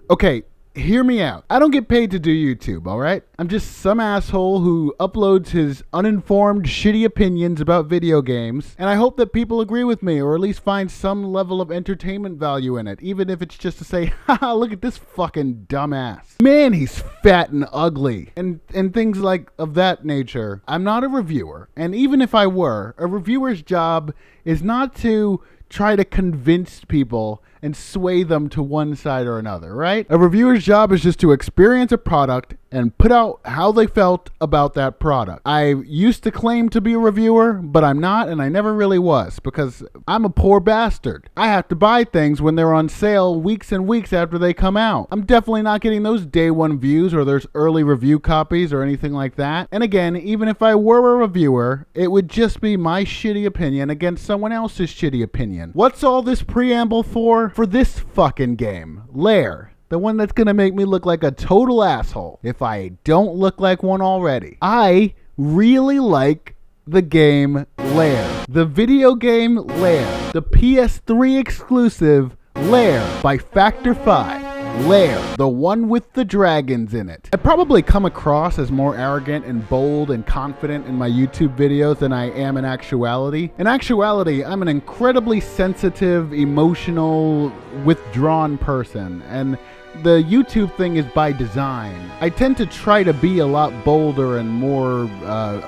Okay, hear me out. I don't get paid to do YouTube, alright? I'm just some asshole who uploads his uninformed, shitty opinions about video games, and I hope that people agree with me, or at least find some level of entertainment value in it, even if it's just to say, haha, look at this fucking dumbass. Man, he's fat and ugly, and things like of that nature. I'm not a reviewer, and even if I were, a reviewer's job is not to try to convince people and sway them to one side or another, right? A reviewer's job is just to experience a product and put out how they felt about that product. I used to claim to be a reviewer, but I'm not, and I never really was, because I'm a poor bastard. I have to buy things when they're on sale weeks and weeks after they come out. I'm definitely not getting those day one views or there's early review copies or anything like that. And again, even if I were a reviewer, it would just be my shitty opinion against someone else's shitty opinion. What's all this preamble for? For this fucking game, LAIR. The one that's gonna make me look like a total asshole if I don't look like one already. I really like the game LAIR. The video game LAIR. The PS3 exclusive LAIR by Factor 5. LAIR, the one with the dragons in it. I probably come across as more arrogant and bold and confident in my YouTube videos than I am in actuality. In actuality, I'm an incredibly sensitive, emotional, withdrawn person, and the YouTube thing is by design. I tend to try to be a lot bolder and more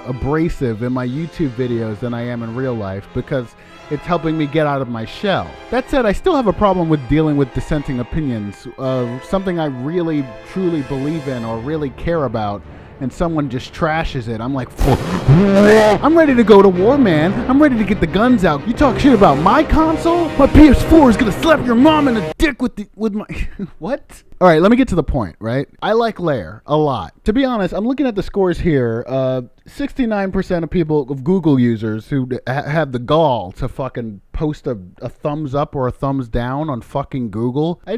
abrasive in my YouTube videos than I am in real life because it's helping me get out of my shell. That said, I still have a problem with dealing with dissenting opinions, something I really, truly believe in or really care about, and someone just trashes it. I'm like, I'm ready to go to war, man. I'm ready to get the guns out. You talk shit about my console? My PS4 is gonna slap your mom in the dick with my... What? All right, let me get to the point, right? I like LAIR a lot. To be honest, I'm looking at the scores here. 69% of people, of Google users who have the gall to fucking post a thumbs up or a thumbs down on fucking Google. I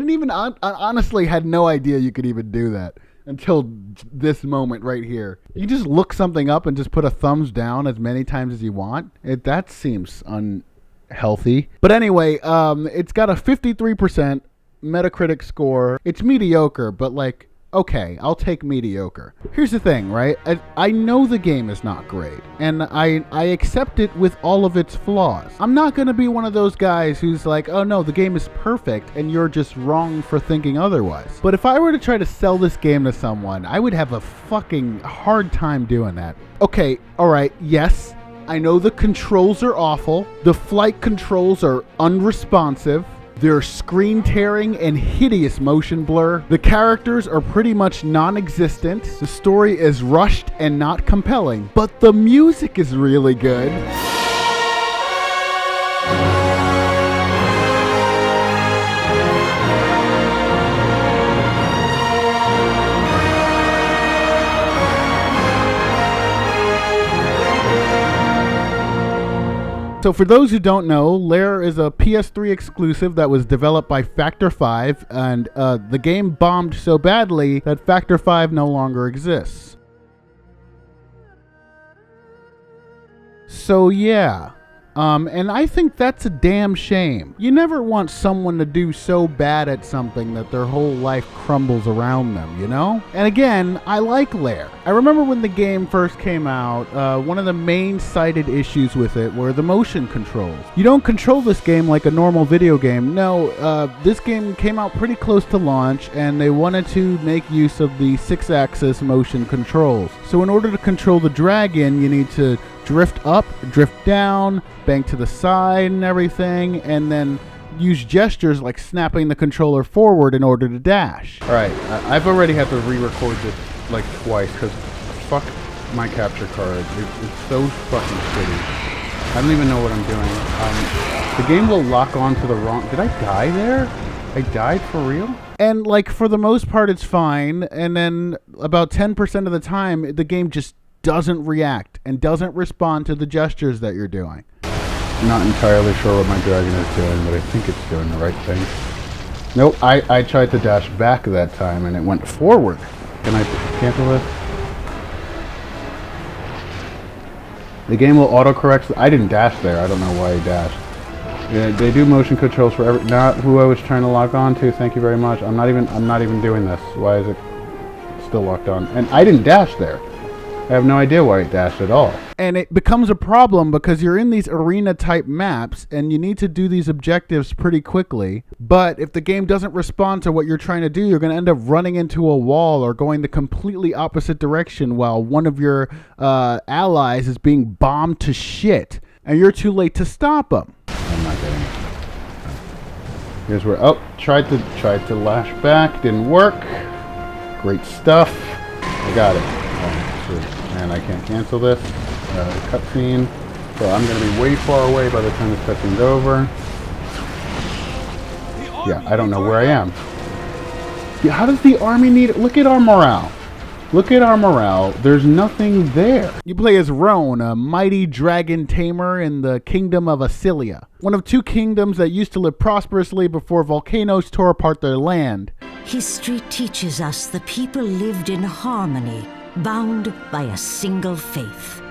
honestly had no idea you could even do that until this moment right here. You just look something up and just put a thumbs down as many times as you want. That seems unhealthy. But anyway, it's got a 53% Metacritic score. It's mediocre, but like, okay, I'll take mediocre. Here's the thing, right? I know the game is not great, and I accept it with all of its flaws. I'm not going to be one of those guys who's like, oh no, the game is perfect, and you're just wrong for thinking otherwise. But if I were to try to sell this game to someone, I would have a fucking hard time doing that. Okay, alright, yes, I know the controls are awful. The flight controls are unresponsive. There's screen tearing and hideous motion blur. The characters are pretty much non-existent. The story is rushed and not compelling, but the music is really good. So for those who don't know, LAIR is a PS3 exclusive that was developed by Factor 5, and the game bombed so badly that Factor 5 no longer exists. So yeah. And I think that's a damn shame. You never want someone to do so bad at something that their whole life crumbles around them, you know? And again, I like LAIR. I remember when the game first came out, one of the main cited issues with it were the motion controls. You don't control this game like a normal video game. No, this game came out pretty close to launch, and they wanted to make use of the 6-axis motion controls. So in order to control the dragon, you need to drift up, drift down, bang to the side and everything, and then use gestures like snapping the controller forward in order to dash. Alright, I've already had to re-record this like twice because fuck my capture card. It's so fucking shitty. I don't even know what I'm doing. The game will lock on to the wrong... Did I die there? I died for real? And like for the most part it's fine, and then about 10% of the time the game just doesn't react and doesn't respond to the gestures that you're doing. I'm not entirely sure what my dragon is doing, but I think it's doing the right thing. Nope, I tried to dash back that time and it went forward. Can I cancel this? The game will autocorrect. I didn't dash there. I don't know why I dashed. Yeah, they do motion controls for every. Not who I was trying to log on to. Thank you very much. I'm not even doing this. Why is it still locked on? And I didn't dash there. I have no idea why it dashed at all. And it becomes a problem because you're in these arena type maps and you need to do these objectives pretty quickly. But if the game doesn't respond to what you're trying to do, you're going to end up running into a wall or going the completely opposite direction while one of your allies is being bombed to shit. And you're too late to stop them. I'm not getting it. Here's where, tried to lash back, didn't work. Great stuff. I got it. And I can't cancel this cutscene, so I'm going to be way far away by the time this cutscene's over. Yeah, I don't know where I am. Yeah, how does the army need it? Look at our morale. Look at our morale. There's nothing there. You play as Roan, a mighty dragon tamer in the kingdom of Asilia, one of two kingdoms that used to live prosperously before volcanoes tore apart their land. History teaches us the people lived in harmony, bound by a single faith.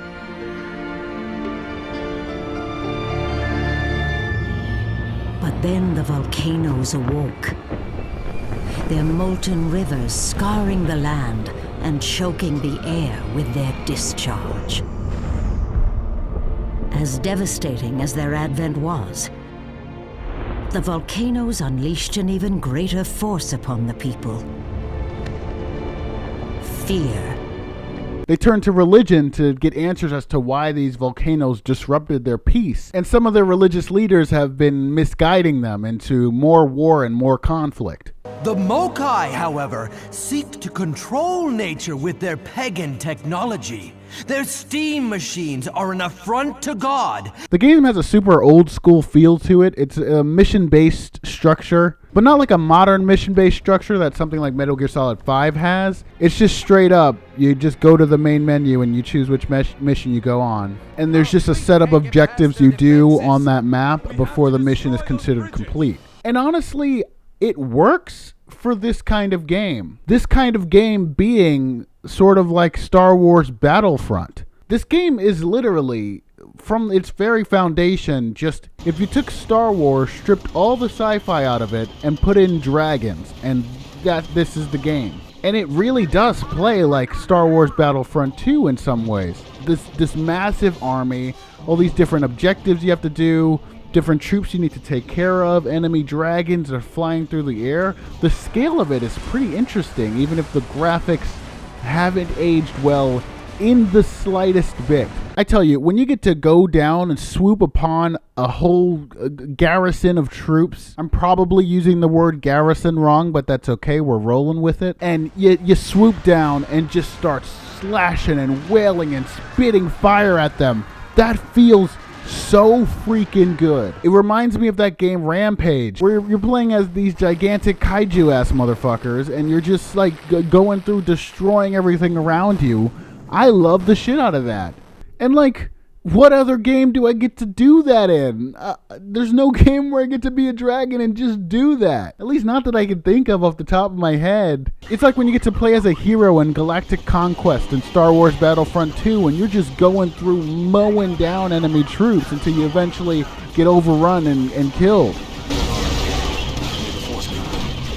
But then the volcanoes awoke, their molten rivers scarring the land and choking the air with their discharge. As devastating as their advent was, the volcanoes unleashed an even greater force upon the people. Fear. They turned to religion to get answers as to why these volcanoes disrupted their peace. And some of their religious leaders have been misguiding them into more war and more conflict. The Mokai, however, seek to control nature with their pagan technology. Their steam machines are an affront to God. The game has a super old school feel to it. It's a mission-based structure, but not like a modern mission-based structure that something like Metal Gear Solid 5 has. It's just straight up, you just go to the main menu and you choose which mission you go on. And there's just a set of objectives you do on that map before the mission is considered complete. And honestly, it works for this kind of game. This kind of game being sort of like Star Wars Battlefront. This game is literally, from its very foundation, just, if you took Star Wars, stripped all the sci-fi out of it, and put in dragons, and this is the game. And it really does play like Star Wars Battlefront 2 in some ways. This massive army, all these different objectives you have to do, different troops you need to take care of, enemy dragons are flying through the air. The scale of it is pretty interesting, even if the graphics haven't aged well in the slightest bit. I tell you, when you get to go down and swoop upon a whole garrison of troops, I'm probably using the word garrison wrong, but that's okay, we're rolling with it, and you swoop down and just start slashing and wailing and spitting fire at them. That feels so freaking good. It reminds me of that game Rampage, where you're playing as these gigantic kaiju ass motherfuckers and you're just like going through destroying everything around you. I love the shit out of that. And like, what other game do I get to do that in? There's no game where I get to be a dragon and just do that. At least not that I can think of off the top of my head. It's like when you get to play as a hero in Galactic Conquest and Star Wars Battlefront 2 and you're just going through mowing down enemy troops until you eventually get overrun and killed.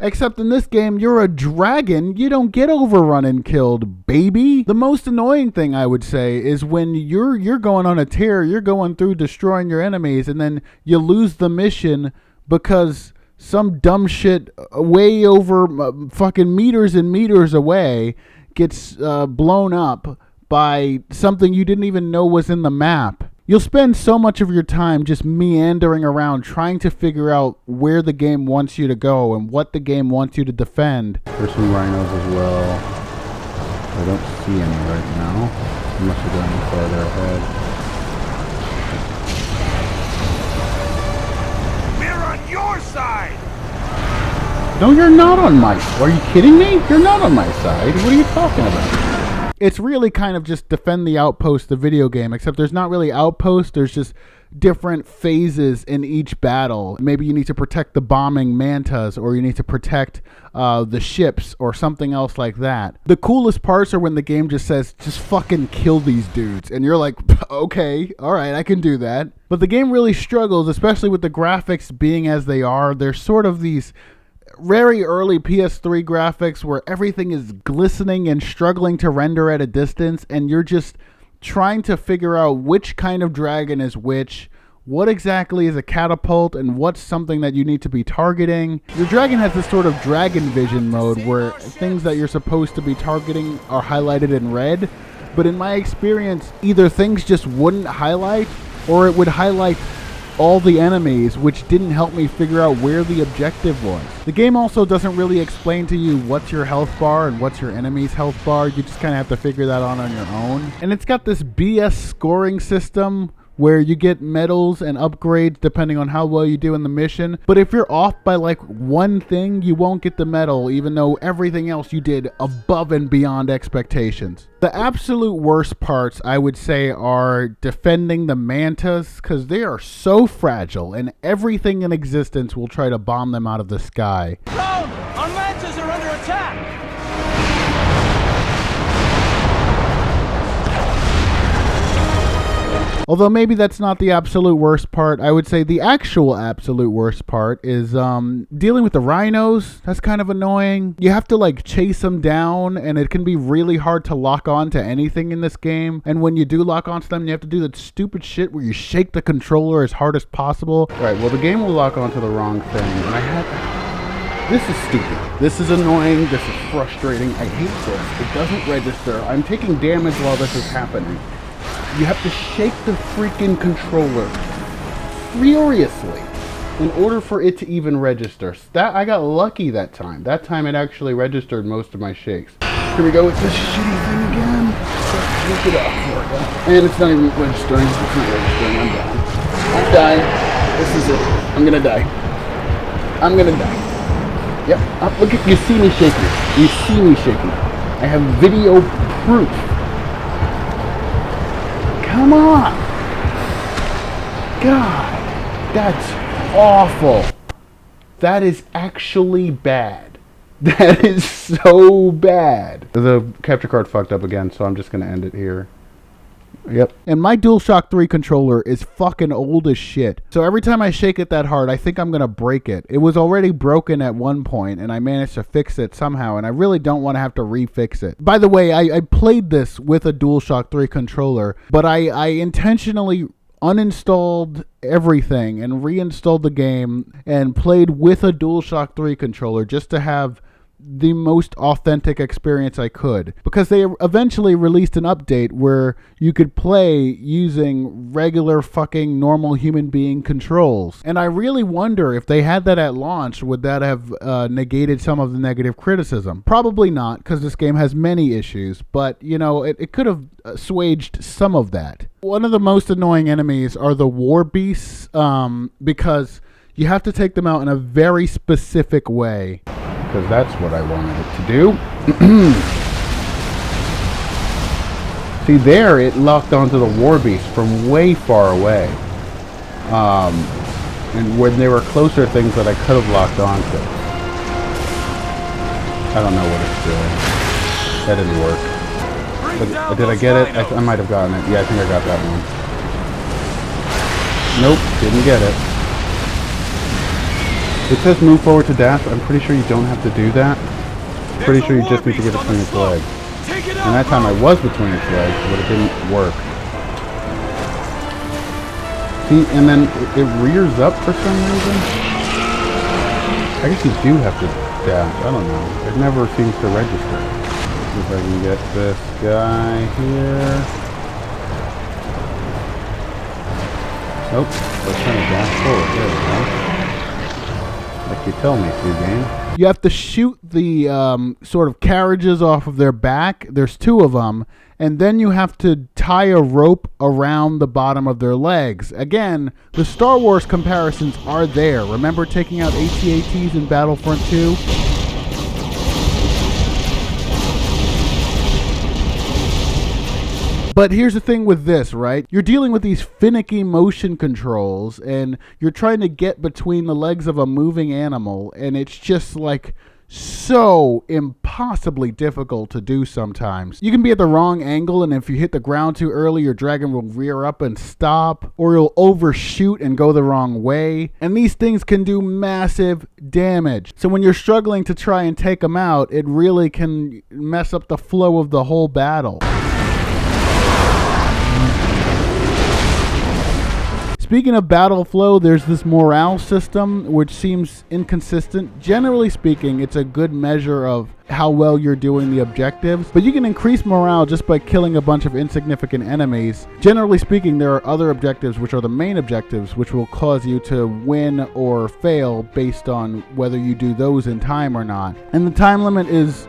Except in this game, you're a dragon. You don't get overrun and killed, baby. The most annoying thing I would say is when you're going on a tear, you're going through destroying your enemies, and then you lose the mission because some dumb shit way over fucking meters and meters away gets blown up by something you didn't even know was in the map. You'll spend so much of your time just meandering around trying to figure out where the game wants you to go and what the game wants you to defend. There's some rhinos as well. I don't see any right now, unless you're going farther ahead. We're on your side! No, you're not on my side. Are you kidding me? You're not on my side. What are you talking about? It's really kind of just defend the outpost, the video game, except there's not really outposts, there's just different phases in each battle. Maybe you need to protect the bombing mantas, or you need to protect the ships, or something else like that. The coolest parts are when the game just says, just fucking kill these dudes. And you're like, okay, all right, I can do that. But the game really struggles, especially with the graphics being as they are. There's sort of these very early PS3 graphics where everything is glistening and struggling to render at a distance, and you're just trying to figure out which kind of dragon is which, what exactly is a catapult, and what's something that you need to be targeting. Your dragon has this sort of dragon vision mode where things that you're supposed to be targeting are highlighted in red, but in my experience, either things just wouldn't highlight, or it would highlight all the enemies, which didn't help me figure out where the objective was. The game also doesn't really explain to you what's your health bar and what's your enemy's health bar. You just kind of have to figure that out on your own. And it's got this BS scoring system where you get medals and upgrades depending on how well you do in the mission. But if you're off by like one thing, you won't get the medal, even though everything else you did above and beyond expectations. The absolute worst parts, I would say, are defending the mantas, because they are so fragile and everything in existence will try to bomb them out of the sky. Drone! Our mantas are under attack! Although maybe that's not the absolute worst part. I would say the actual absolute worst part is dealing with the rhinos. That's kind of annoying. You have to like chase them down, and it can be really hard to lock on to anything in this game. And when you do lock onto them, you have to do that stupid shit where you shake the controller as hard as possible. Right, well, the game will lock onto the wrong thing. And this is stupid. This is annoying. This is frustrating. I hate this. It doesn't register. I'm taking damage while this is happening. You have to shake the freaking controller furiously in order for it to even register. That I got lucky that time. That time it actually registered most of my shakes. Here we go with this shitty thing again. Shake it up. There we go. And it's not even registering. It's not registering. I'm down. I'm dying. This is it. I'm gonna die. I'm gonna die. Yep. Look at you. See me shaking. You see me shaking. I have video proof. Come on! God, that's awful. That is actually bad. That is so bad. The capture card fucked up again, so I'm just gonna end it here. Yep. And my DualShock 3 controller is fucking old as shit. So every time I shake it that hard, I think I'm going to break it. It was already broken at one point, and I managed to fix it somehow, and I really don't want to have to refix it. By the way, I played this with a DualShock 3 controller, but I intentionally uninstalled everything and reinstalled the game and played with a DualShock 3 controller just to have the most authentic experience I could, because they eventually released an update where you could play using regular fucking normal human being controls. And I really wonder if they had that at launch, would that have negated some of the negative criticism? Probably not, because this game has many issues, but you know, it could have assuaged some of that. One of the most annoying enemies are the war beasts, because you have to take them out in a very specific way. Because that's what I wanted it to do. See, there it locked onto the war beast from way far away. And when they were closer things that I could have locked onto. I don't know what it's doing. That didn't work. But did I get it? I might have gotten it. Yeah, I think I got that one. Nope, didn't get it. It says move forward to dash. I'm pretty sure you don't have to do that. I'm pretty sure you just need to get between its legs. And that time I was between its legs, but it didn't work. See, and then it rears up for some reason. I guess you do have to dash. I don't know. It never seems to register. See if I can get this guy here. Nope. Let's try to dash forward. There we go. Like you tell me to, game. You have to shoot the sort of carriages off of their back. There's two of them. And then you have to tie a rope around the bottom of their legs. Again, the Star Wars comparisons are there. Remember taking out AT-ATs in Battlefront 2? But here's the thing with this, right? You're dealing with these finicky motion controls, and you're trying to get between the legs of a moving animal, and it's just like so impossible impossibly difficult to do sometimes. You can be at the wrong angle, and if you hit the ground too early, your dragon will rear up and stop, or you'll overshoot and go the wrong way. And these things can do massive damage. So when you're struggling to try and take them out, it really can mess up the flow of the whole battle. Speaking of battle flow, there's this morale system which seems inconsistent. Generally speaking, it's a good measure of how well you're doing the objectives, but you can increase morale just by killing a bunch of insignificant enemies. Generally speaking, there are other objectives which are the main objectives, which will cause you to win or fail based on whether you do those in time or not. And the time limit is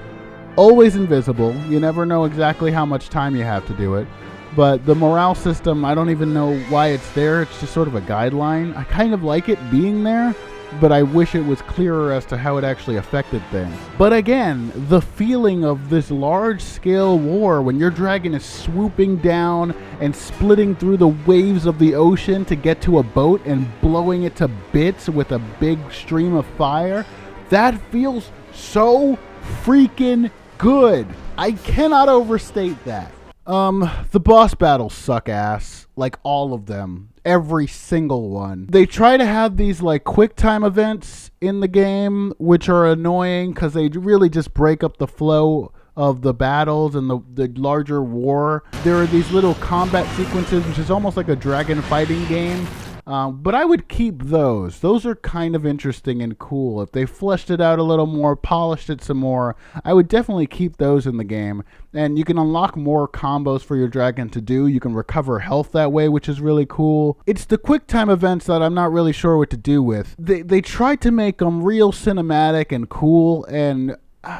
always invisible. You never know exactly how much time you have to do it. But the morale system, I don't even know why it's there. It's just sort of a guideline. I kind of like it being there, but I wish it was clearer as to how it actually affected things. But again, the feeling of this large-scale war when your dragon is swooping down and splitting through the waves of the ocean to get to a boat and blowing it to bits with a big stream of fire, that feels so freaking good. I cannot overstate that. The boss battles suck ass, like all of them, every single one. They try to have these like quick time events in the game, which are annoying because they really just break up the flow of the battles and the larger war. There are these little combat sequences, which is almost like a dragon fighting game. But I would keep those. Those are kind of interesting and cool. If they fleshed it out a little more, polished it some more, I would definitely keep those in the game. And you can unlock more combos for your dragon to do. You can recover health that way, which is really cool. It's the quick time events that I'm not really sure what to do with. They tried to make them real cinematic and cool, and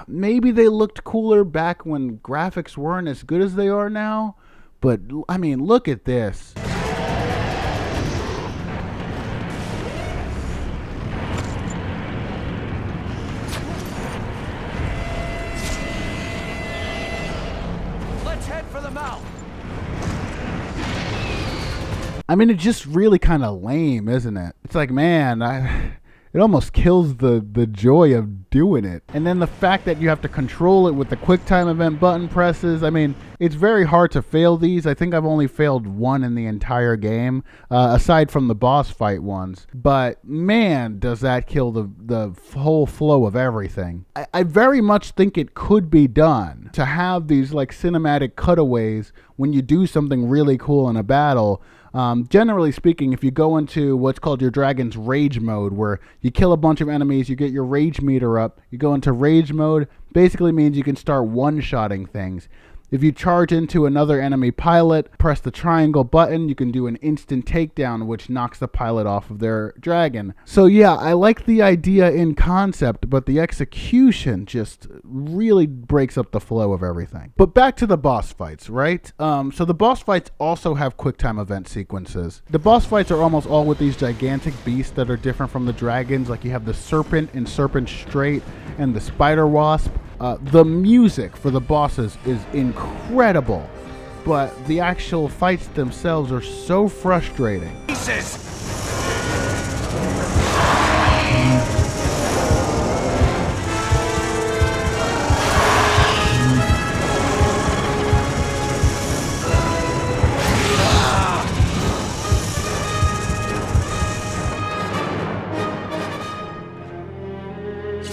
maybe they looked cooler back when graphics weren't as good as they are now. But, I mean, look at this. Head for the mouth. I mean, it's just really kind of lame, isn't it? It's like, man, it almost kills the joy of doing it. And then the fact that you have to control it with the quick time event button presses. I mean, it's very hard to fail these. I think I've only failed one in the entire game, aside from the boss fight ones. But man, does that kill the whole flow of everything. I very much think it could be done to have these like cinematic cutaways when you do something really cool in a battle. Generally speaking, if you go into what's called your dragon's rage mode, where you kill a bunch of enemies, you get your rage meter up, you go into rage mode, basically means you can start one-shotting things. If you charge into another enemy pilot, press the triangle button, you can do an instant takedown, which knocks the pilot off of their dragon. So yeah, I like the idea in concept, but the execution just really breaks up the flow of everything. But back to the boss fights, right? So the boss fights also have QuickTime event sequences. The boss fights are almost all with these gigantic beasts that are different from the dragons. Like you have the serpent in Serpent Strait and the spider wasp. The music for the bosses is incredible, but the actual fights themselves are so frustrating. Jesus!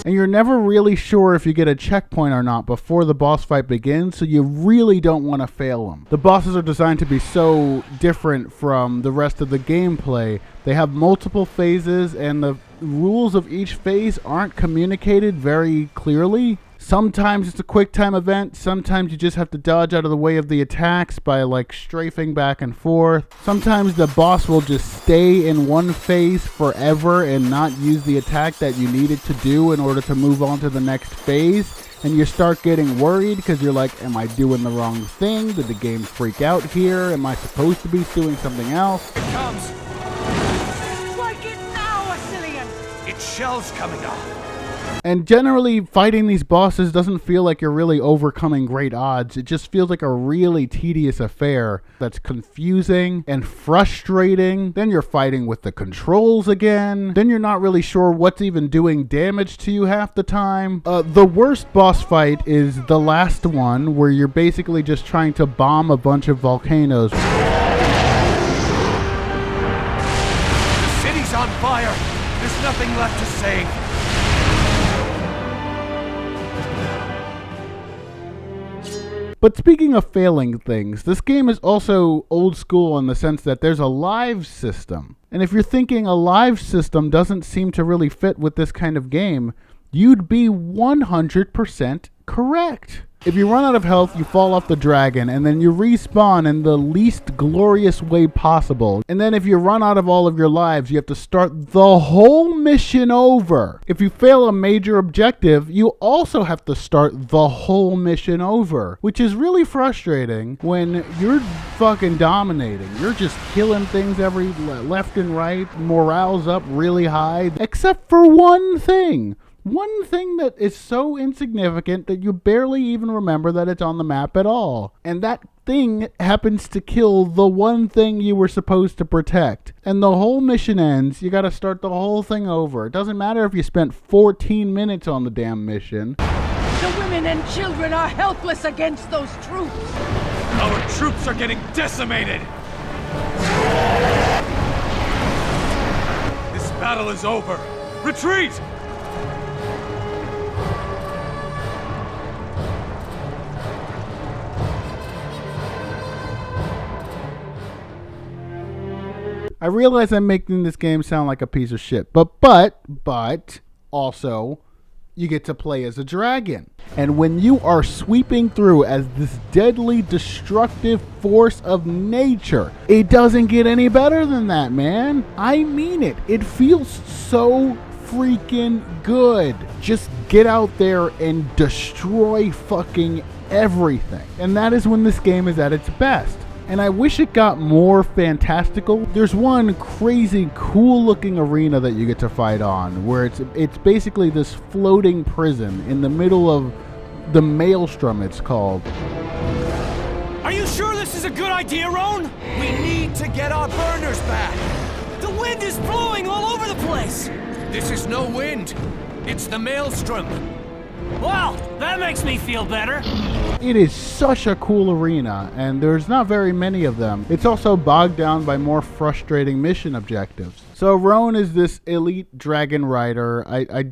And you're never really sure if you get a checkpoint or not before the boss fight begins, so you really don't want to fail them. The bosses are designed to be so different from the rest of the gameplay. They have multiple phases, and the rules of each phase aren't communicated very clearly. Sometimes it's a quick time event, sometimes you just have to dodge out of the way of the attacks by like strafing back and forth. Sometimes the boss will just stay in one phase forever and not use the attack that you needed to do in order to move on to the next phase. And you start getting worried because you're like, am I doing the wrong thing? Did the game freak out here? Am I supposed to be doing something else? It comes. Strike it now, Assyrian! Its shell's coming off. And generally, fighting these bosses doesn't feel like you're really overcoming great odds. It just feels like a really tedious affair that's confusing and frustrating. Then you're fighting with the controls again. Then you're not really sure what's even doing damage to you half the time. The worst boss fight is the last one, where you're basically just trying to bomb a bunch of volcanoes. The city's on fire! There's nothing left to save! But speaking of failing things, this game is also old school in the sense that there's a live system. And if you're thinking a live system doesn't seem to really fit with this kind of game, you'd be 100% correct. If you run out of health, you fall off the dragon, and then you respawn in the least glorious way possible. And then if you run out of all of your lives, you have to start the whole mission over. If you fail a major objective, you also have to start the whole mission over, which is really frustrating when you're fucking dominating. You're just killing things every left and right, morale's up really high, except for one thing. One thing that is so insignificant that you barely even remember that it's on the map at all. And that thing happens to kill the one thing you were supposed to protect. And the whole mission ends. You gotta start the whole thing over. It doesn't matter if you spent 14 minutes on the damn mission. The women and children are helpless against those troops. Our troops are getting decimated! This battle is over! Retreat! I realize I'm making this game sound like a piece of shit, but also, you get to play as a dragon. And when you are sweeping through as this deadly, destructive force of nature, it doesn't get any better than that, man. I mean it. It feels so freaking good. Just get out there and destroy fucking everything. And that is when this game is at its best. And I wish it got more fantastical. There's one crazy cool looking arena that you get to fight on where it's basically this floating prison in the middle of the Maelstrom, it's called. Are you sure this is a good idea, Roan? We need to get our burners back. The wind is blowing all over the place. This is no wind. It's the Maelstrom. Wow, that makes me feel better. It is such a cool arena, and there's not very many of them. It's also bogged down by more frustrating mission objectives. So Roan is this elite dragon rider. I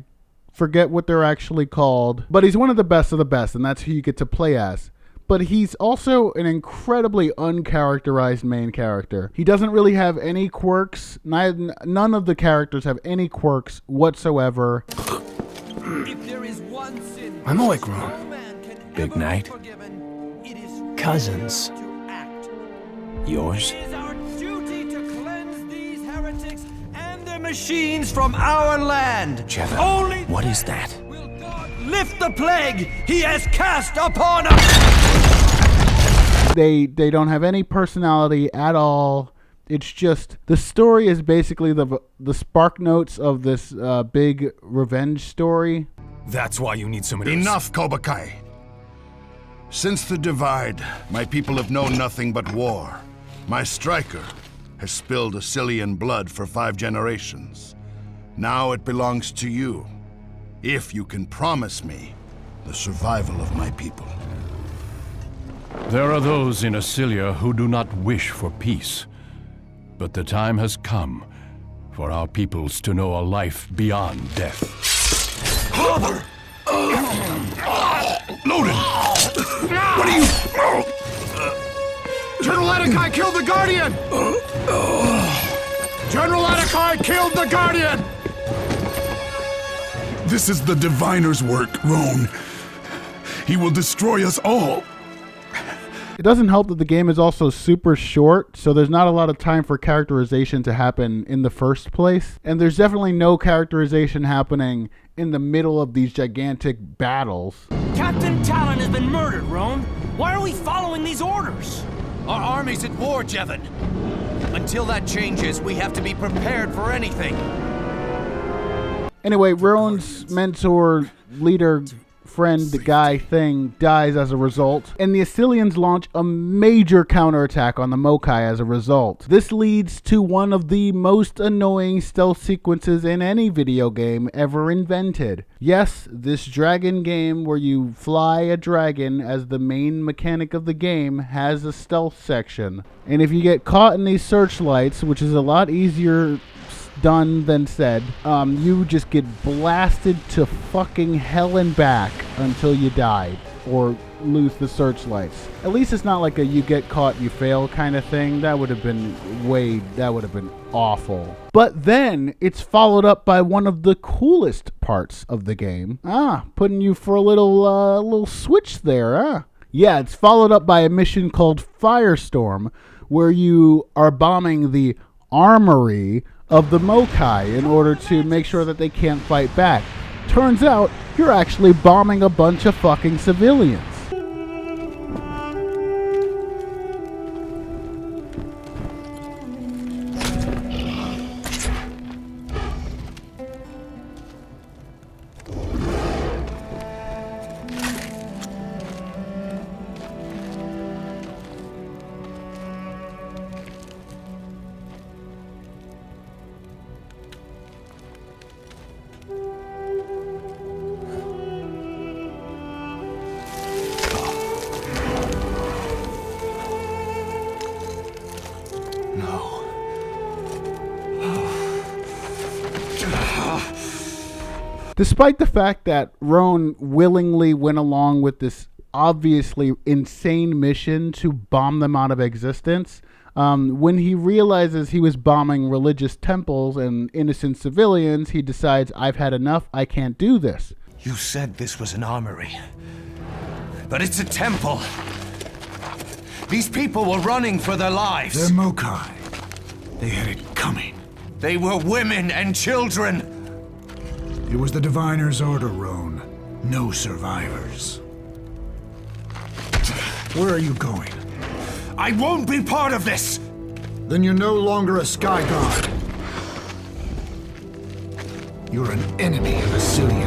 forget what they're actually called, but he's one of the best, and that's who you get to play as. But he's also an incredibly uncharacterized main character. He doesn't really have any quirks. None of the characters have any quirks whatsoever. I'm awake, Roan. Big night. Cousins. Yours? It is our duty to cleanse these heretics and their machines from our land. Jevon, Only what is that? will God lift the plague he has cast upon us. They don't have any personality at all. It's just, the story is basically the spark notes of this big revenge story. That's why you need somebody. Enough, Kobakai. Since the Divide, my people have known nothing but war. My striker has spilled Assylian blood for 5 generations. Now it belongs to you, if you can promise me the survival of my people. There are those in Assylia who do not wish for peace. But the time has come for our peoples to know a life beyond death. Loaded! What are you... General Atakai killed the Guardian! General Atakai killed the Guardian! This is the Diviner's work, Roan. He will destroy us all. It doesn't help that the game is also super short, so there's not a lot of time for characterization to happen in the first place. And there's definitely no characterization happening in the middle of these gigantic battles. Captain Talon has been murdered, Roan. Why are we following these orders? Our army's at war, Jevon. Until that changes, we have to be prepared for anything. Anyway, Roan's mentor, leader, friend, guy thing dies as a result, and the Assylians launch a major counterattack on the Mokai as a result. This leads to one of the most annoying stealth sequences in any video game ever invented. Yes, this dragon game where you fly a dragon as the main mechanic of the game has a stealth section. And if you get caught in these searchlights, which is a lot easier done than said, you just get blasted to fucking hell and back until you die or lose the searchlights. At least it's not like a you get caught, you fail kind of thing. That would have been awful. But then it's followed up by one of the coolest parts of the game. Putting you for a little switch there, Yeah, it's followed up by a mission called Firestorm, where you are bombing the armory of the Mokai in order to make sure that they can't fight back. Turns out, you're actually bombing a bunch of fucking civilians. Despite the fact that Roan willingly went along with this obviously insane mission to bomb them out of existence, when he realizes he was bombing religious temples and innocent civilians, he decides, I've had enough, I can't do this. You said this was an armory, but it's a temple. These people were running for their lives. They're Mokai. They had it coming. They were women and children. It was the Diviner's order, Roan. No survivors. Where are you going? I won't be part of this! Then you're no longer a Sky God. You're an enemy of Assylia.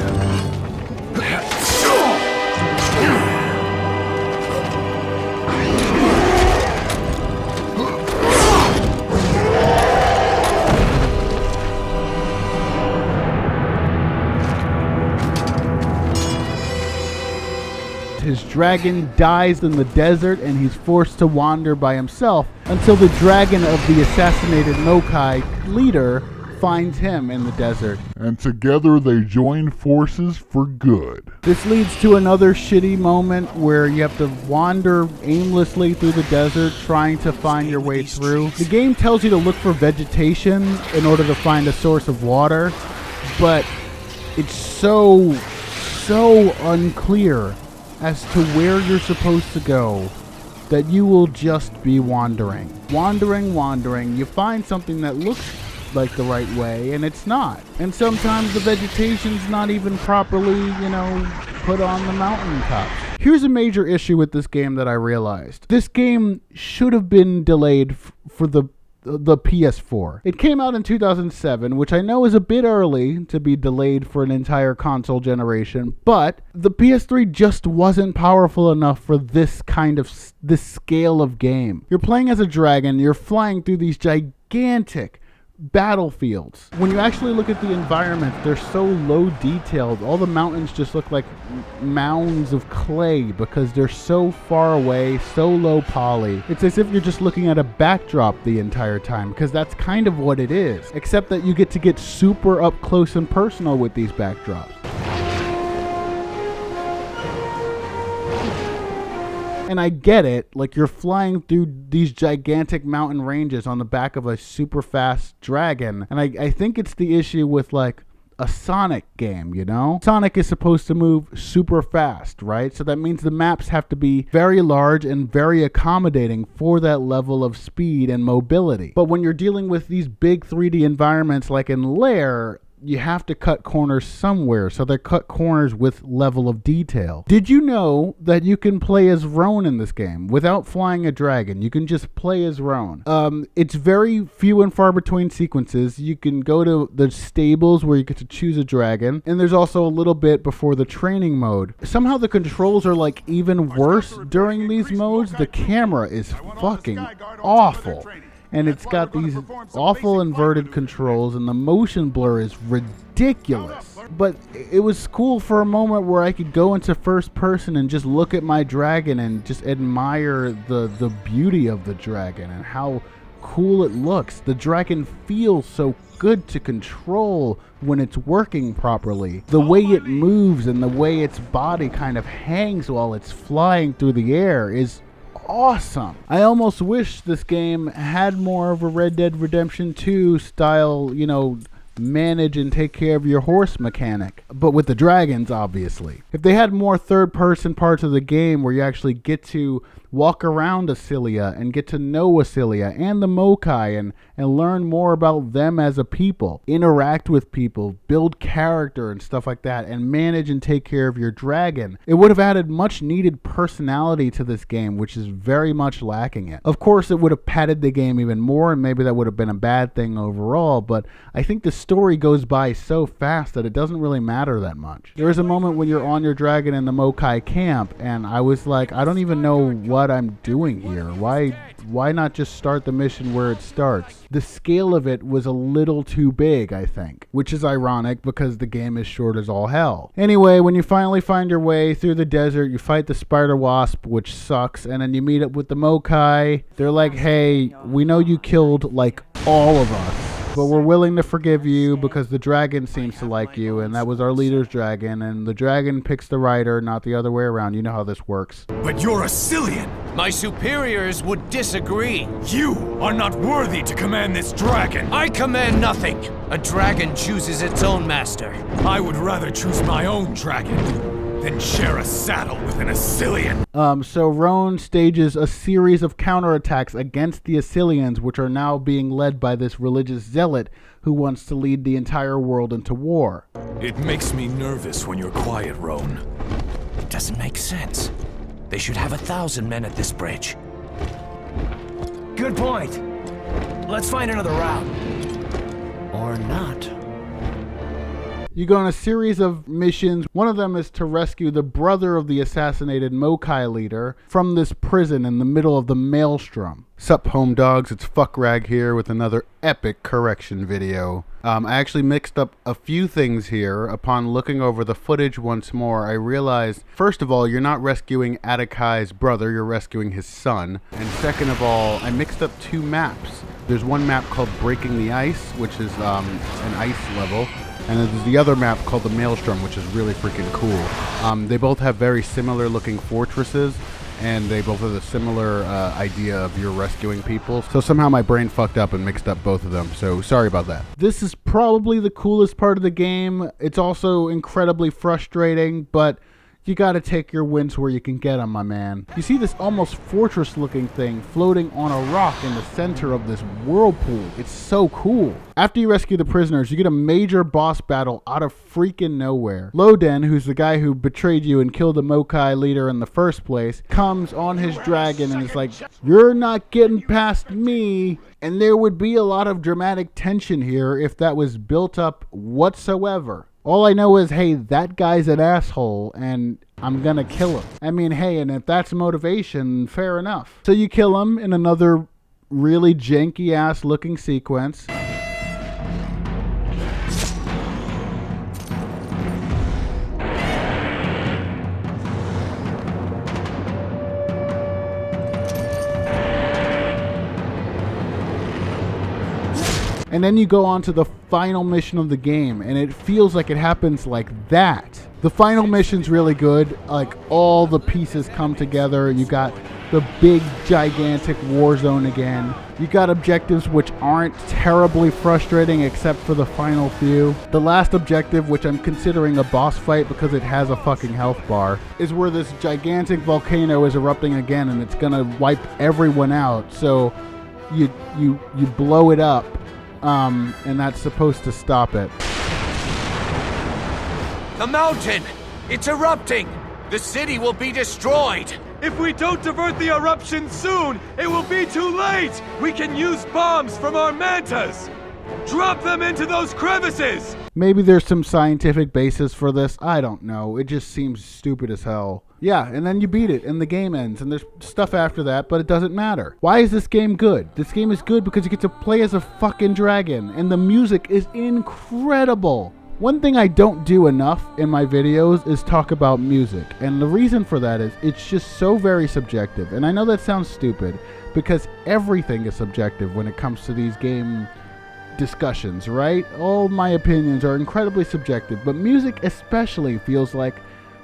His dragon dies in the desert and he's forced to wander by himself until the dragon of the assassinated Mokai leader finds him in the desert. And together they join forces for good. This leads to another shitty moment where you have to wander aimlessly through the desert trying to find your way through. The game tells you to look for vegetation in order to find a source of water, but it's so unclear as to where you're supposed to go that you will just be wandering. Wandering. You find something that looks like the right way and it's not. And sometimes the vegetation's not even properly, put on the mountaintops. Here's a major issue with this game that I realized. This game should have been delayed for the PS4. It came out in 2007, which I know is a bit early to be delayed for an entire console generation, but the PS3 just wasn't powerful enough for this scale of game. You're playing as a dragon, you're flying through these gigantic battlefields. When you actually look at the environment, they're so low detailed. All the mountains just look like mounds of clay because they're so far away, so low poly. It's as if you're just looking at a backdrop the entire time, because that's kind of what it is, except that you get super up close and personal with these backdrops. And I get it, like you're flying through these gigantic mountain ranges on the back of a super fast dragon. And I think it's the issue with like a Sonic game, Sonic is supposed to move super fast, right? So that means the maps have to be very large and very accommodating for that level of speed and mobility. But when you're dealing with these big 3D environments like in LAIR, you have to cut corners somewhere, so they cut corners with level of detail. Did you know that you can play as Roan in this game without flying a dragon? You can just play as Roan. It's very few and far between sequences. You can go to the stables where you get to choose a dragon, and there's also a little bit before the training mode. Somehow the controls are like even worse during these modes. The camera is fucking awful. And it's got these awful inverted controls, and the motion blur is ridiculous. But it was cool for a moment where I could go into first person and just look at my dragon and just admire the beauty of the dragon and how cool it looks. The dragon feels so good to control when it's working properly. The way it moves and the way its body kind of hangs while it's flying through the air is awesome. I almost wish this game had more of a Red Dead Redemption 2 style, you know, manage and take care of your horse mechanic, but with the dragons, obviously. If they had more third-person parts of the game where you actually get to walk around Asilia and get to know Asilia and the Mokai and learn more about them as a people, interact with people, build character and stuff like that, and manage and take care of your dragon, it would have added much needed personality to this game, which is very much lacking it. Of course, it would have padded the game even more, and maybe that would have been a bad thing overall, but I think the story goes by so fast that it doesn't really matter that much. There is a moment when you're on your dragon in the Mokai camp, and I was like, I don't even know what I'm doing here. Why not just start the mission where it starts? The scale of it was a little too big, I think, which is ironic because the game is short as all hell. Anyway, when you finally find your way through the desert, you fight the spider wasp, which sucks, and then you meet up with the Mokai. They're like, hey, we know you killed like all of us, but we're willing to forgive you because the dragon seems to like you, and that was our leader's dragon, and the dragon picks the rider, not the other way around. You know how this works. But you're a Cillian! My superiors would disagree. You are not worthy to command this dragon! I command nothing. A dragon chooses its own master. I would rather choose my own dragon than share a saddle with an Asilian. So Roan stages a series of counterattacks against the Asilians, which are now being led by this religious zealot who wants to lead the entire world into war. It makes me nervous when you're quiet, Roan. It doesn't make sense. They should have 1,000 men at this bridge. Good point. Let's find another route. Or not. You go on a series of missions. One of them is to rescue the brother of the assassinated Mokai leader from this prison in the middle of the Maelstrom. Sup, home dogs, it's Fuckrag here with another epic correction video. I actually mixed up a few things here. Upon looking over the footage once more, I realized, first of all, you're not rescuing Attakai's brother, you're rescuing his son. And second of all, I mixed up two maps. There's one map called Breaking the Ice, which is an ice level. And then there's the other map called the Maelstrom, which is really freaking cool. They both have very similar looking fortresses, and they both have a similar idea of you're rescuing people. So somehow my brain fucked up and mixed up both of them, so sorry about that. This is probably the coolest part of the game. It's also incredibly frustrating, but you gotta take your wins where you can get them, my man. You see this almost fortress-looking thing floating on a rock in the center of this whirlpool. It's so cool. After you rescue the prisoners, you get a major boss battle out of freaking nowhere. Loden, who's the guy who betrayed you and killed the Mokai leader in the first place, comes on his dragon and is like, you're not getting past me. And there would be a lot of dramatic tension here if that was built up whatsoever. All I know is, hey, that guy's an asshole, and I'm gonna kill him. I mean, hey, and if that's motivation, fair enough. So you kill him in another really janky-ass looking sequence. And then you go on to the final mission of the game, and it feels like it happens like that. The final mission's really good. Like, all the pieces come together. You got the big, gigantic war zone again. You got objectives which aren't terribly frustrating except for the final few. The last objective, which I'm considering a boss fight because it has a fucking health bar, is where this gigantic volcano is erupting again, and it's gonna wipe everyone out. So you blow it up. And that's supposed to stop it. The mountain! It's erupting! The city will be destroyed! If we don't divert the eruption soon, it will be too late! We can use bombs from our mantas! Drop them into those crevices! Maybe there's some scientific basis for this. I don't know. It just seems stupid as hell. Yeah, and then you beat it, and the game ends, and there's stuff after that, but it doesn't matter. Why is this game good? This game is good because you get to play as a fucking dragon, and the music is incredible. One thing I don't do enough in my videos is talk about music, and the reason for that is it's just so very subjective. And I know that sounds stupid because everything is subjective when it comes to these game discussions, right? All my opinions are incredibly subjective, but music especially feels like,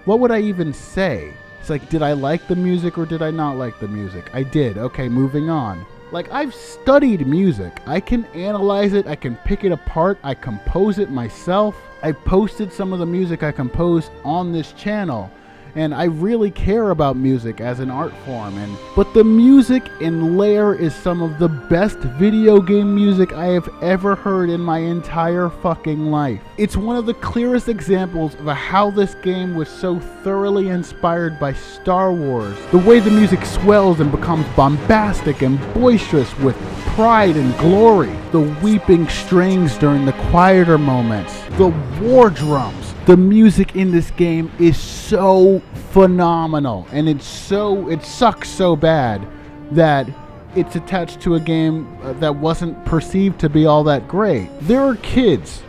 what would I even say? It's like, did I like the music or did I not like the music? I did. Okay, moving on. Like, I've studied music. I can analyze it. I can pick it apart. I compose it myself. I posted some of the music I composed on this channel. And I really care about music as an art form. But the music in LAIR is some of the best video game music I have ever heard in my entire fucking life. It's one of the clearest examples of how this game was so thoroughly inspired by Star Wars. The way the music swells and becomes bombastic and boisterous with pride and glory. The weeping strings during the quieter moments. The war drums. The music in this game is so phenomenal, and it sucks so bad that it's attached to a game that wasn't perceived to be all that great. There are kids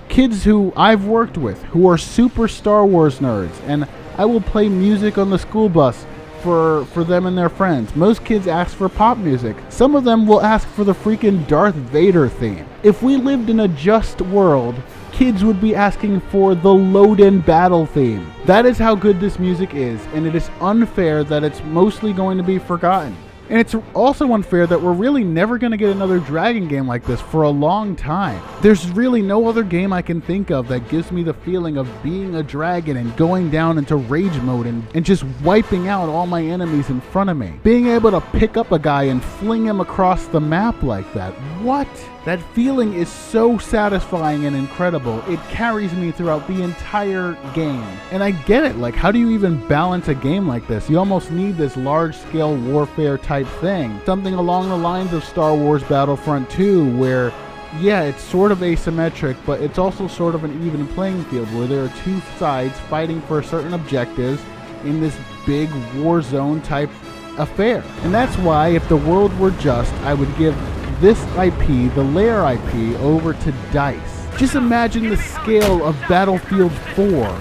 who I've worked with who are super Star Wars nerds, and I will play music on the school bus for them and their friends. Most kids ask for pop music. Some of them will ask for the freaking Darth Vader theme. If we lived in a just world, kids would be asking for the Loden battle theme. That is how good this music is, and it is unfair that it's mostly going to be forgotten. And it's also unfair that we're really never going to get another Dragon game like this for a long time. There's really no other game I can think of that gives me the feeling of being a dragon and going down into rage mode and just wiping out all my enemies in front of me. Being able to pick up a guy and fling him across the map like that. What? That feeling is so satisfying and incredible. It carries me throughout the entire game. And I get it, like, how do you even balance a game like this? You almost need this large-scale warfare type thing. Something along the lines of Star Wars Battlefront 2, where, yeah, it's sort of asymmetric, but it's also sort of an even playing field, where there are two sides fighting for certain objectives in this big war zone type affair. And that's why, if the world were just, I would give this IP, the LAIR IP, over to DICE. Just imagine the scale of Battlefield 4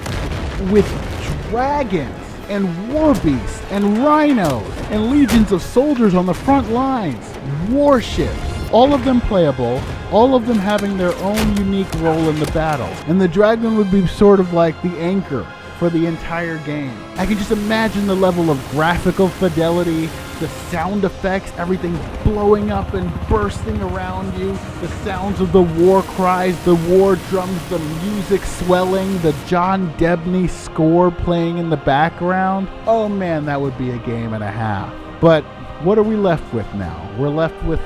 with dragons and war beasts and rhinos and legions of soldiers on the front lines, warships, all of them playable, all of them having their own unique role in the battle. And the dragon would be sort of like the anchor for the entire game. I can just imagine the level of graphical fidelity, the sound effects, everything blowing up and bursting around you, the sounds of the war cries, the war drums, the music swelling, the John Debney score playing in the background. Oh man, that would be a game and a half. But what are we left with now? We're left with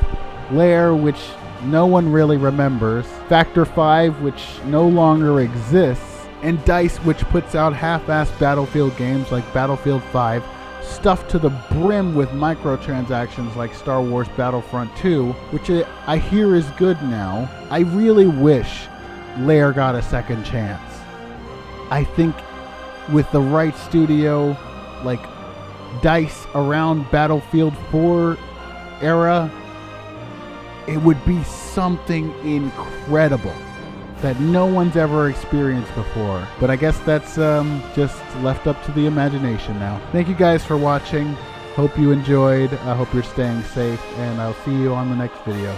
LAIR, which no one really remembers, Factor 5, which no longer exists, and DICE, which puts out half-assed Battlefield games like Battlefield 5, stuffed to the brim with microtransactions like Star Wars Battlefront 2, which I hear is good now. I really wish LAIR got a second chance. I think with the right studio, like DICE around Battlefield 4 era, it would be something incredible that no one's ever experienced before. But I guess that's just left up to the imagination now. Thank you guys for watching. Hope you enjoyed. I hope you're staying safe, and I'll see you on the next video.